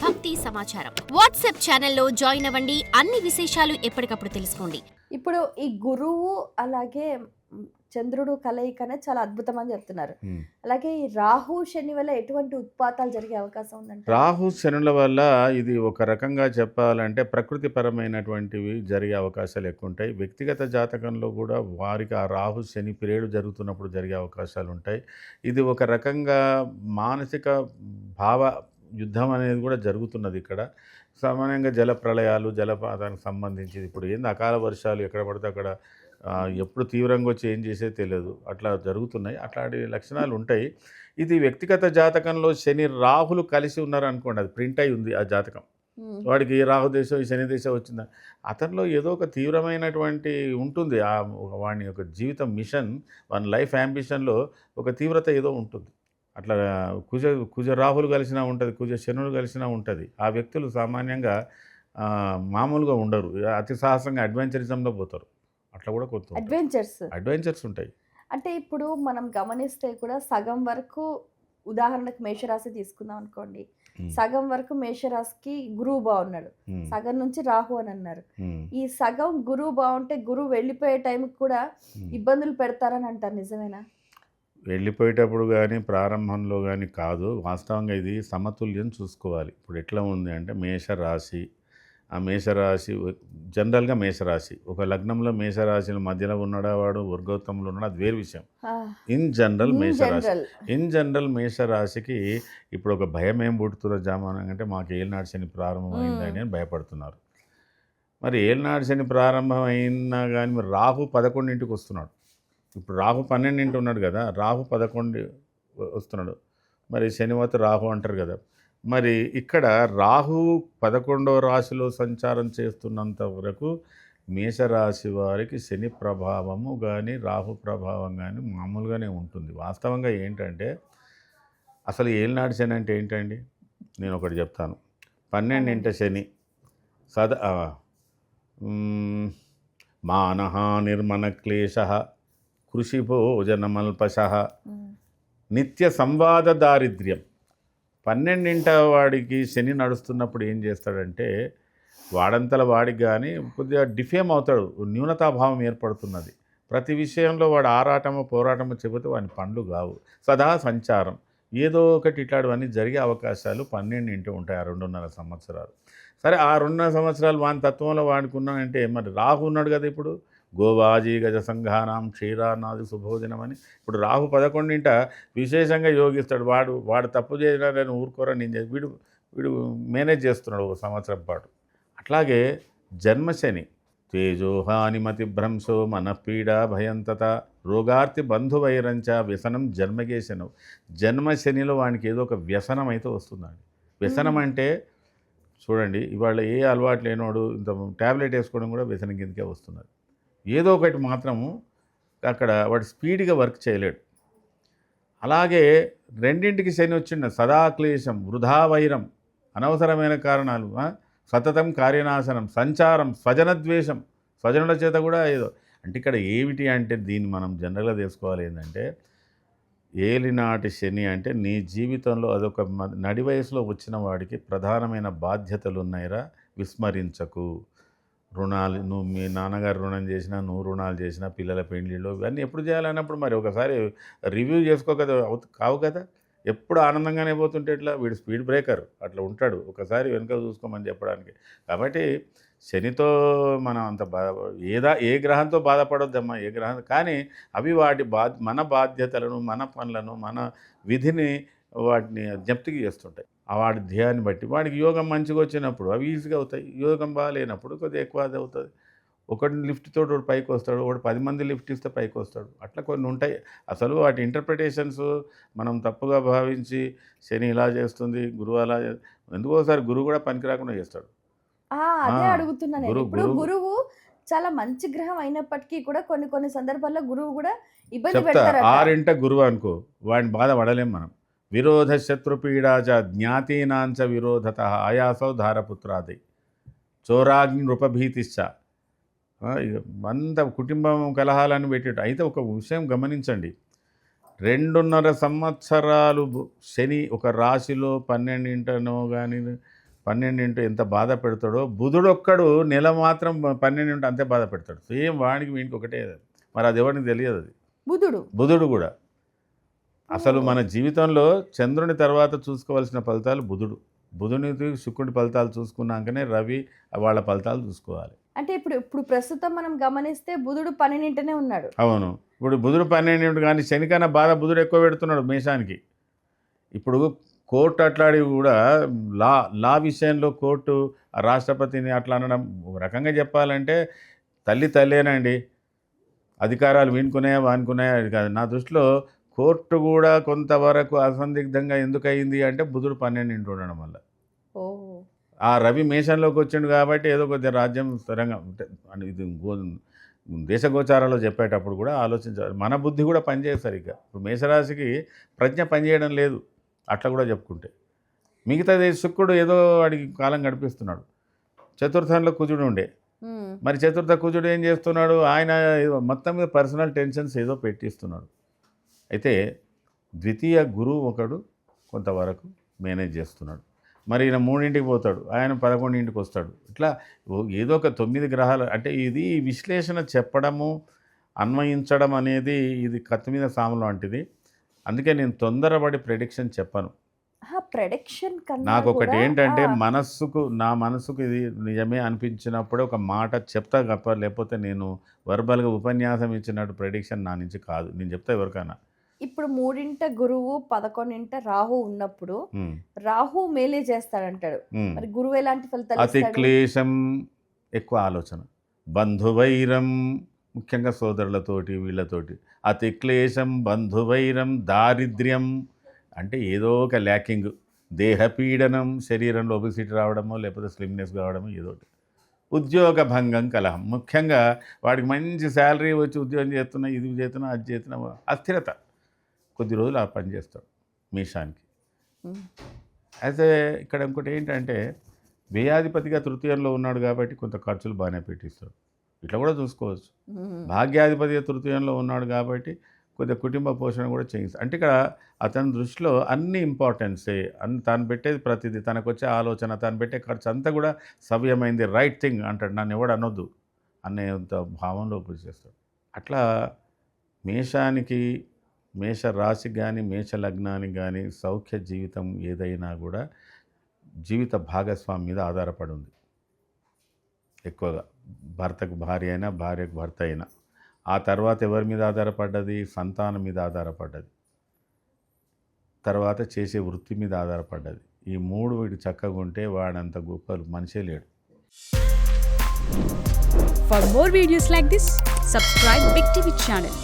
భక్తి సమాచారం వాట్సాప్ ఛానల్లో జాయిన్ అవ్వండి. అన్ని విశేషాలు ఎప్పటికప్పుడు తెలుసుకోండి. ఇప్పుడు ఈ గురువు అలాగే చంద్రుడు కలయిక అనేది చాలా అద్భుతం అని చెప్తున్నారు. అలాగే ఈ రాహు శని వల్ల ఎటువంటి ఉత్పాతాలు జరిగే అవకాశం ఉందంటే? రాహు శనుల వల్ల ఇది ఒక రకంగా చెప్పాలంటే ప్రకృతిపరమైనటువంటివి జరిగే అవకాశాలు ఎక్కువ ఉంటాయి. వ్యక్తిగత జాతకంలో కూడా వారికి ఆ రాహు శని పీరియడ్ జరుగుతున్నప్పుడు జరిగే అవకాశాలు ఉంటాయి. ఇది ఒక రకంగా మానసిక భావ యుద్ధం అనేది కూడా జరుగుతున్నది ఇక్కడ. సామాన్యంగా జల ప్రళయాలు, జలపాతానికి సంబంధించి ఇప్పుడు ఏంది అకాల వర్షాలు ఎక్కడ పడితే అక్కడ ఎప్పుడు తీవ్రంగా వచ్చి ఏం చేసేది తెలియదు, అట్లా జరుగుతున్నాయి. అట్లాంటి లక్షణాలు ఉంటాయి. ఇది వ్యక్తిగత జాతకంలో శని రాహులు కలిసి ఉన్నారనుకోండి, అది ప్రింట్ అయి ఉంది ఆ జాతకం. వాడికి ఈ రాహు దేశం ఈ శని దేశం వచ్చిందా, అతనిలో ఏదో ఒక తీవ్రమైనటువంటి ఉంటుంది. వాని యొక్క జీవితం మిషన్, వాని లైఫ్ యాంబిషన్లో ఒక తీవ్రత ఏదో ఉంటుంది. అట్లా కుజ రాహులు కలిసినా ఉంటుంది, కుజ శనులు కలిసినా ఉంటుంది. ఆ వ్యక్తులు సామాన్యంగా మామూలుగా ఉండరు, అతి సాహసంగా అడ్వెంచరిజంలో పోతారు. అట్లా కూడా కొంత అడ్వెంచర్స్ ఉంటాయి. అంటే ఇప్పుడు మనం గమనిస్తే కూడా సగం వరకు, ఉదాహరణకు మేషరాశి తీసుకుందాం అనుకోండి, సగం వరకు మేషరాశికి గురువు బాగున్నాడు, సగం నుంచి రాహు అని అన్నారు. ఈ సగం గురువు బాగుంటే గురువు వెళ్ళిపోయే టైంకి కూడా ఇబ్బందులు పెడతారని అంటారు, నిజమేనా? వెళ్ళిపోయేటప్పుడు కానీ ప్రారంభంలో కానీ కాదు, వాస్తవంగా ఇది సమతుల్యం చూసుకోవాలి. ఇప్పుడు ఎట్లా ఉంది అంటే మేషరాశి, ఆ మేషరాశి జనరల్గా మేషరాశి ఒక లగ్నంలో మేషరాశిల మధ్యలో ఉన్నాడా వాడు వర్గోత్తములు ఉన్నాడు, అది వేరు విషయం. ఇన్ జనరల్ మేషరాశికి ఇప్పుడు ఒక భయం ఏం పుడుతుందో జామానం అంటే మాకు ఏలినాడు శని ప్రారంభమైందని అని భయపడుతున్నారు. మరి ఏలినాడు శని ప్రారంభం అయినా కానీ మరి రాహు 11ంటికి వస్తున్నాడు. ఇప్పుడు రాహు 12 ఉన్నాడు కదా, రాహు 11 వస్తున్నాడు. మరి శనివత రాహు అంటారు కదా. మరి ఇక్కడ రాహు 11వ రాశిలో సంచారం చేస్తున్నంత వరకు మేషరాశి వారికి శని ప్రభావము కానీ రాహు ప్రభావం కానీ మామూలుగానే ఉంటుంది. వాస్తవంగా ఏంటంటే అసలు ఏలినాడు శని అంటే ఏంటండి, నేను ఒకటి చెప్తాను. 12 శని మానహ నిర్మణ క్లేశ కృషిభోజనమల్పశ నిత్య సంవాద దారిద్ర్యం. 12 వాడికి శని నడుస్తున్నప్పుడు ఏం చేస్తాడంటే వాడంతల వాడికి కానీ కొద్దిగా డిఫేమ్ అవుతాడు, న్యూనతాభావం ఏర్పడుతున్నది. ప్రతి విషయంలో వాడు ఆరాటము పోరాటము చెబితే వాని పనులు కావు, సదా సంచారం, ఏదో ఒకటి ఇట్లాంటివన్నీ జరిగే అవకాశాలు 12 ఉంటాయి ఆ 2.5 సంవత్సరాలు. సరే, ఆ 2.5 సంవత్సరాలు వాని తత్వంలో వాడుకున్నానంటే మరి రాహు ఉన్నాడు కదా, ఇప్పుడు గోవాజీ గజ సంఘానాం క్షీరానాది శుభోదినం అని. ఇప్పుడు రాహు 11 విశేషంగా యోగిస్తాడు. వాడు తప్పు చేసినా నేను ఊరుకోరా, నేను వీడు మేనేజ్ చేస్తున్నాడు ఒక సంవత్సరం పాటు. అట్లాగే జన్మశని తేజోహానిమతి భ్రంశో మనపీడ భయంతత రోగార్తి బంధువైరంచ వ్యసనం జన్మకేశను. జన్మశనిలో వానికి ఏదో ఒక వ్యసనం అయితే వస్తుందండి. వ్యసనం అంటే చూడండి, ఇవాళ ఏ అలవాటు లేనోడు ఇంత ట్యాబ్లెట్ వేసుకోవడం కూడా వ్యసనం కిందకే వస్తున్నది. ఏదో ఒకటి మాత్రము అక్కడ వాడు స్పీడ్గా వర్క్ చేయలేడు. అలాగే 2ంటికి శని వచ్చిండ సదాక్లేశం వృధా వైరం, అనవసరమైన కారణాలు, సతతం కార్యనాశనం, సంచారం, స్వజనద్వేషం, స్వజనుల చేత కూడా ఏదో అంటే ఇక్కడ ఏమిటి అంటే దీన్ని మనం జనరల్గా తెలుసుకోవాలి. ఏంటంటే ఏలినాటి శని అంటే నీ జీవితంలో అదొక నడి వయసులో వచ్చిన వాడికి ప్రధానమైన బాధ్యతలు ఉన్నాయిరా, విస్మరించకు. రుణాలు, నువ్వు మీ నాన్నగారు రుణం చేసినా, నువ్వు రుణాలు చేసినా, పిల్లల పెళ్ళిళ్ళు ఇవన్నీ ఎప్పుడు చేయాలన్నప్పుడు మరి ఒకసారి రివ్యూ చేసుకోకదా కావు కదా. ఎప్పుడు ఆనందంగానే పోతుంటే ఇట్లా వీడు స్పీడ్ బ్రేకర్ అట్లా ఉంటాడు, ఒకసారి వెనుక చూసుకోమని చెప్పడానికి. కాబట్టి శనితో మనం అంత ఏ గ్రహంతో బాధపడొద్దమ్మా, ఏ గ్రహం కానీ అవి వాటి మన బాధ్యతలను, మన పనులను, మన విధిని వాటిని జ్ఞప్తికి చేస్తుంటాయి. వాడి ధ్యాన్ని బట్టి వాడికి యోగం మంచిగా వచ్చినప్పుడు అవి ఈజీగా అవుతాయి, యోగం బాగాలేనప్పుడు కొద్దిగా ఎక్కువ అది అవుతుంది. ఒకటి లిఫ్ట్ తోటి ఒకటి పైకి వస్తాడు, ఒకటి 10 మంది లిఫ్ట్ ఇస్తే పైకి వస్తాడు. అట్లా కొన్ని ఉంటాయి. అసలు వాటి ఇంటర్ప్రిటేషన్స్ మనం తప్పుగా భావించి శని ఇలా చేస్తుంది, గురువు అలా ఎందుకోసారి గురువు కూడా పనికి రాకుండా చేస్తాడు. అదే అడుగుతున్నాను. ఇప్పుడు గురువు చాలా మంచి గ్రహం అయినప్పటికీ కూడా కొన్ని సందర్భాల్లో గురువు కూడా ఇబ్బంది పెడతారు. 6 గురువు అనుకో, వాడిని బాధ పడలేం మనం. విరోధ శత్రుపీడాచ జ్ఞాతీనాంచ విరోధత ఆయాసౌ ధారపుత్రాది చోరాగ్ని నృపభీతిశ్చ. అంత కుటుంబం కలహాలను పెట్టేట. అయితే ఒక విషయం గమనించండి, 2.5 సంవత్సరాలు శని ఒక రాశిలో 12 కానీ 12 ఎంత బాధ పెడతాడో బుధుడు ఒక్కడు నెల మాత్రం 12 అంతే బాధ పెడతాడు. సేమ్ వాడికి వీనికి ఒకటే. మరి అది ఎవరికి తెలియదు. అది బుధుడు కూడా. అసలు మన జీవితంలో చంద్రుని తర్వాత చూసుకోవాల్సిన ఫలితాలు బుధుని శుక్రుడి ఫలితాలు చూసుకున్నాకనే రవి వాళ్ళ ఫలితాలు చూసుకోవాలి. అంటే ఇప్పుడు ప్రస్తుతం మనం గమనిస్తే బుధుడు 12 ఉన్నాడు. అవును, ఇప్పుడు బుధుడు 12 కానీ శనికన్నా బాధ బుధుడు ఎక్కువ పెడుతున్నాడు మేషానికి. ఇప్పుడు కోర్టు అట్లాడి కూడా లా విషయంలో కోర్టు రాష్ట్రపతిని అట్లా అనడం ఒక రకంగా చెప్పాలంటే తల్లేనండి. అధికారాలు వానుకున్నాయా అది కాదు. నా దృష్టిలో కోర్టు కూడా కొంతవరకు అసందిగ్ధంగా ఎందుకు అయింది అంటే బుధుడు 12 ఉండడం వల్ల. ఆ రవి మేషంలోకి వచ్చిండు కాబట్టి ఏదో కొద్దిగా రాజ్యం స్థిరంగా ఇది దేశగోచారాల్లో చెప్పేటప్పుడు కూడా ఆలోచించాలి. మన బుద్ధి కూడా పనిచేయదు సరిగ్గా. ఇప్పుడు మేషరాశికి ప్రజ్ఞ పనిచేయడం లేదు అట్లా కూడా చెప్పుకుంటే. మిగతాది శుక్రుడు ఏదో వాడికి కాలం గడిపిస్తున్నాడు. చతుర్థంలో కుజుడు ఉండే, మరి చతుర్థ కుజుడు ఏం చేస్తున్నాడు, ఆయన మొత్తం మీద పర్సనల్ టెన్షన్స్ ఏదో పెట్టిస్తున్నాడు. అయితే ద్వితీయ గురువు ఒకడు కొంతవరకు మేనేజ్ చేస్తున్నాడు. మరి ఈయన 3ంటికి పోతాడు, ఆయన 11ంటికి వస్తాడు. ఇట్లా ఏదో ఒక 9 గ్రహాలు. అంటే ఇది విశ్లేషణ చెప్పడము అన్వయించడం అనేది ఇది కత్తి మీద సాము లాంటిది. అందుకే నేను తొందరపడి ప్రెడిక్షన్ చెప్పను. నాకు ఒకటి ఏంటంటే నా మనసుకు ఇది నిజమే అనిపించినప్పుడే ఒక మాట చెప్తా తప్ప, లేకపోతే నేను వర్బల్గా ఉపన్యాసం ఇచ్చినట్టు ప్రెడిక్షన్ నా నుంచి కాదు. నేను చెప్తా ఎవరికైనా. ఇప్పుడు 3 గురువు 11 రాహు ఉన్నప్పుడు రాహు మేలే చేస్తాడంటాడు. మరి గురువు ఎలాంటి ఫలితాలు అతి క్లేశం, ఎక్కువ ఆలోచన, బంధువైరం, ముఖ్యంగా సోదరులతోటి వీళ్ళతోటి అతి క్లేశం, బంధువైరం, దారిద్ర్యం అంటే ఏదో ఒక ల్యాకింగ్, దేహపీడనం, శరీరంలో ఒబిసిటీ రావడమో లేకపోతే స్లిమ్నెస్ కావడమో ఏదోటి, ఉద్యోగ భంగం, కలహం. ముఖ్యంగా వాడికి మంచి శాలరీ వచ్చి ఉద్యోగం చేస్తున్నా, ఇది చేస్తున్నా, అది చేస్తున్నా, అస్థిరత. కొద్ది రోజులు ఆ పని చేస్తాడు మేషానికి. అయితే ఇక్కడ ఇంకోటి ఏంటంటే వ్యయాధిపతిగా తృతీయంలో ఉన్నాడు కాబట్టి కొంత ఖర్చులు బాగానే పెట్టిస్తాడు. ఇట్లా కూడా చూసుకోవచ్చు. భాగ్యాధిపతిగా తృతీయంలో ఉన్నాడు కాబట్టి కొద్దిగా కుటుంబ పోషణ కూడా చేయిస్తాడు. అంటే ఇక్కడ అతని దృష్టిలో అన్ని ఇంపార్టెన్సే, తాను పెట్టేది ప్రతిదీ, తనకు వచ్చే ఆలోచన, తాను పెట్టే ఖర్చు అంతా కూడా సవ్యమైంది, రైట్ థింగ్ అంటాడు. నన్ను ఎవడు అనొద్దు అనేంత భావంలో పూజ చేస్తాడు. అట్లా మేషానికి, మేష రాశికి కానీ మేష లగ్నానికి కానీ సౌఖ్య జీవితం ఏదైనా కూడా జీవిత భాగస్వామి మీద ఆధారపడి ఉంది ఎక్కువగా. భర్తకు భార్య అయినా, భార్యకు భర్త అయినా. ఆ తర్వాత ఎవరి మీద ఆధారపడ్డది, సంతానం మీద ఆధారపడ్డది, తర్వాత చేసే వృత్తి మీద ఆధారపడ్డది. ఈ 3 వీడు చక్కగా ఉంటే వాడంత గొప్ప మనిషే లేడు. For more videos like this, subscribe Big TV channel.